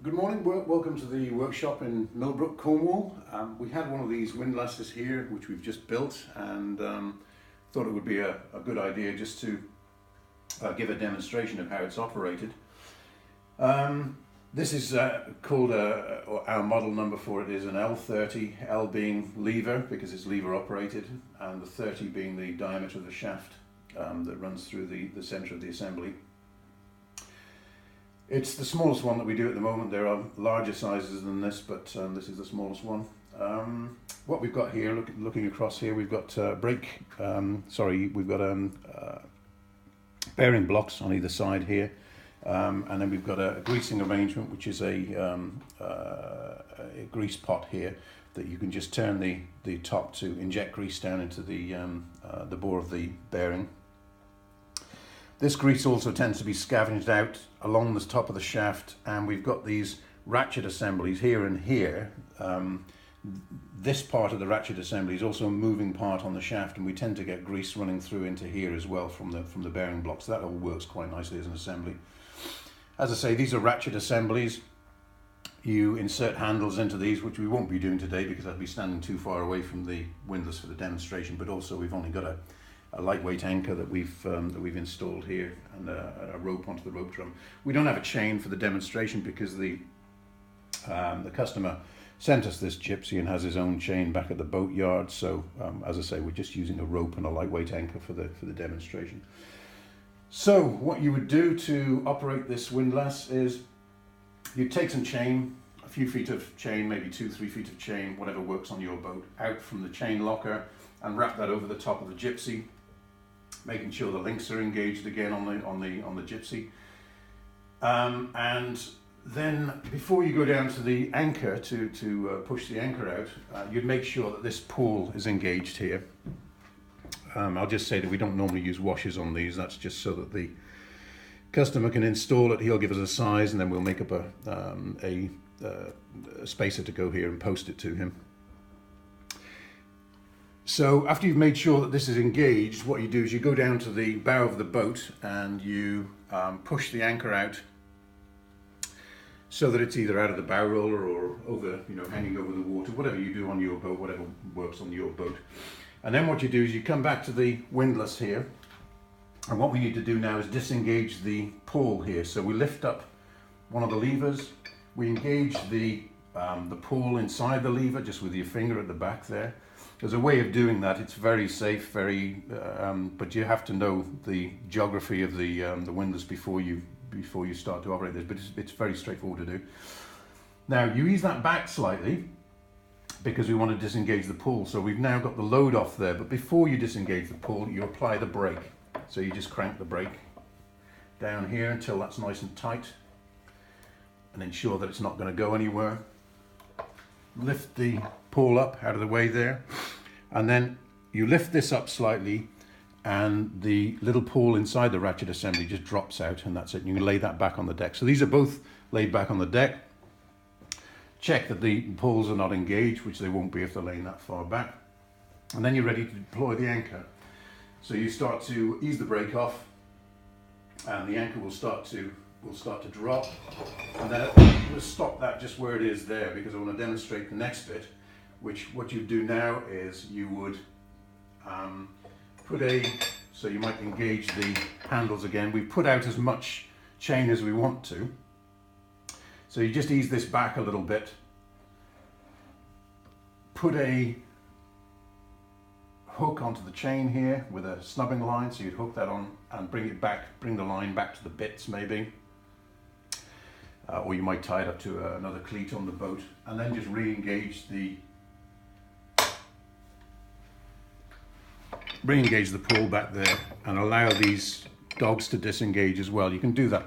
Good morning, welcome to the workshop in Millbrook, Cornwall. We had one of these windlasses here which we've just built, and thought it would be a good idea just to give a demonstration of how it's operated. This is called, our model number for it is an L30, L being lever because it's lever operated, and the 30 being the diameter of the shaft that runs through the centre of the assembly. It's the smallest one that we do at the moment. There are larger sizes than this, but this is the smallest one. What we've got here, looking across here, we've got we've got bearing blocks on either side here, and then we've got a greasing arrangement, which is a grease pot here that you can just turn the top to inject grease down into the bore of the bearing. This grease also tends to be scavenged out along the top of the shaft, and we've got these ratchet assemblies here and here. This part of the ratchet assembly is also a moving part on the shaft, and we tend to get grease running through into here as well from the bearing blocks. So that all works quite nicely as an assembly. As I say, these are ratchet assemblies. You insert handles into these, which we won't be doing today because I'd be standing too far away from the windlass for the demonstration, but also we've only got a lightweight anchor that we've installed here, and a rope onto the rope drum. We don't have a chain for the demonstration because the customer sent us this gypsy and has his own chain back at the boat yard. So as I say, we're just using a rope and a lightweight anchor for the demonstration. So what you would do to operate this windlass is you take some chain, a few feet of chain, maybe 2-3 feet of chain, whatever works on your boat, out from the chain locker, and wrap that over the top of the gypsy, making sure the links are engaged again on the gypsy. And then before you go down to the anchor to push the anchor out, you'd make sure that this pole is engaged here. I'll just say that we don't normally use washers on these. That's just so that the customer can install it. He'll give us a size, and then we'll make up a spacer to go here and post it to him. So after you've made sure that this is engaged, what you do is you go down to the bow of the boat and you push the anchor out so that it's either out of the bow roller or over, hanging over the water, whatever you do on your boat, whatever works on your boat. And then what you do is you come back to the windlass here, and what we need to do now is disengage the pole here. So we lift up one of the levers, we engage the pole inside the lever just with your finger at the back there. There's a way of doing that. It's very safe, but you have to know the geography of the windlass before you start to operate this. But it's very straightforward to do. Now you ease that back slightly because we want to disengage the pull. So we've now got the load off there. But before you disengage the pull, you apply the brake. So you just crank the brake down here until that's nice and tight, and ensure that it's not going to go anywhere. Lift the pole up out of the way there, and then you lift this up slightly, and the little pole inside the ratchet assembly just drops out, and that's it. You can lay that back on the deck. So these are both laid back on the deck. Check that the poles are not engaged, which they won't be if they're laying that far back, and then you're ready to deploy the anchor. So you start to ease the brake off, and the anchor will start to drop, and then we'll stop that just where it is there because I want to demonstrate the next bit, which what you do now is you would so you might engage the handles again. We put out as much chain as we want to, so you just ease this back a little bit, put a hook onto the chain here with a snubbing line, so you'd hook that on and bring the line back to the bits maybe. Or you might tie it up to another cleat on the boat, and then just re-engage the pole back there and allow these dogs to disengage as well. You can do that,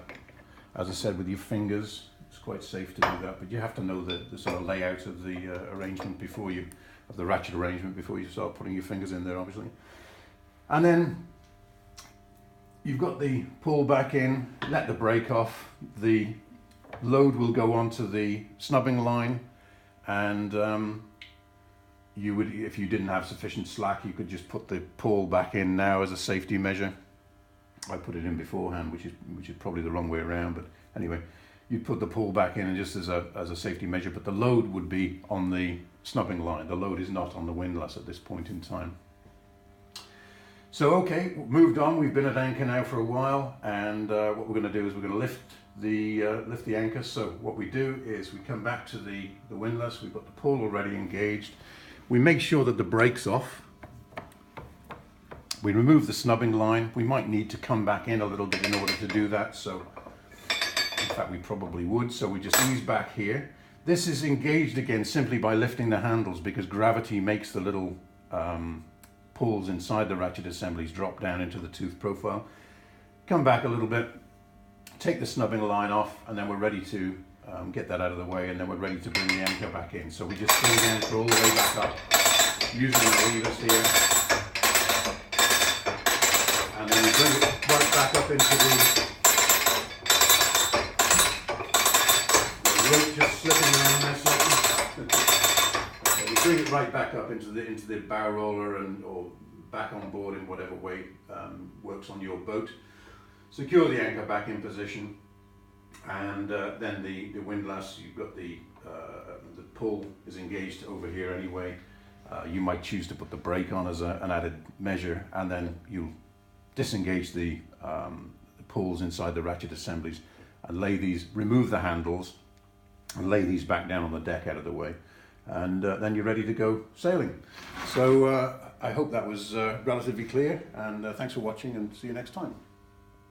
as I said, with your fingers. It's quite safe to do that, but you have to know the sort of layout of the arrangement of the ratchet arrangement before you start putting your fingers in there, obviously. And then you've got the pole back in, let the brake off, the load will go onto the snubbing line, and you would, if you didn't have sufficient slack, you could just put the pole back in now as a safety measure. I put it in beforehand, which is probably the wrong way around, but anyway, you'd put the pull back in and just as a safety measure, but the load would be on the snubbing line. The load is not on the windlass at this point in time. So okay, moved on. We've been at anchor now for a while, and what we're going to do is we're going to lift the anchor. So what we do is we come back to the windlass. We've got the pull already engaged. We make sure that the brake's off. We remove the snubbing line. We might need to come back in a little bit in order to do that. So in fact, we probably would. So we just ease back here. This is engaged again simply by lifting the handles, because gravity makes the little pulls inside the ratchet assemblies drop down into the tooth profile. Come back a little bit, take the snubbing line off, and then we're ready to get that out of the way, and then we're ready to bring the anchor back in. So we just bring the anchor all the way back up using the levers here, and then we bring it right back up into the rope just slipping around there slightly. So we bring it right back up into the bow roller or back on board in whatever way works on your boat. Secure the anchor back in position, and then the windlass, you've got the pull is engaged over here anyway. You might choose to put the brake on as an added measure, and then you disengage the pulls inside the ratchet assemblies and remove the handles and lay these back down on the deck out of the way, and then you're ready to go sailing. So I hope that was relatively clear, and thanks for watching, and see you next time.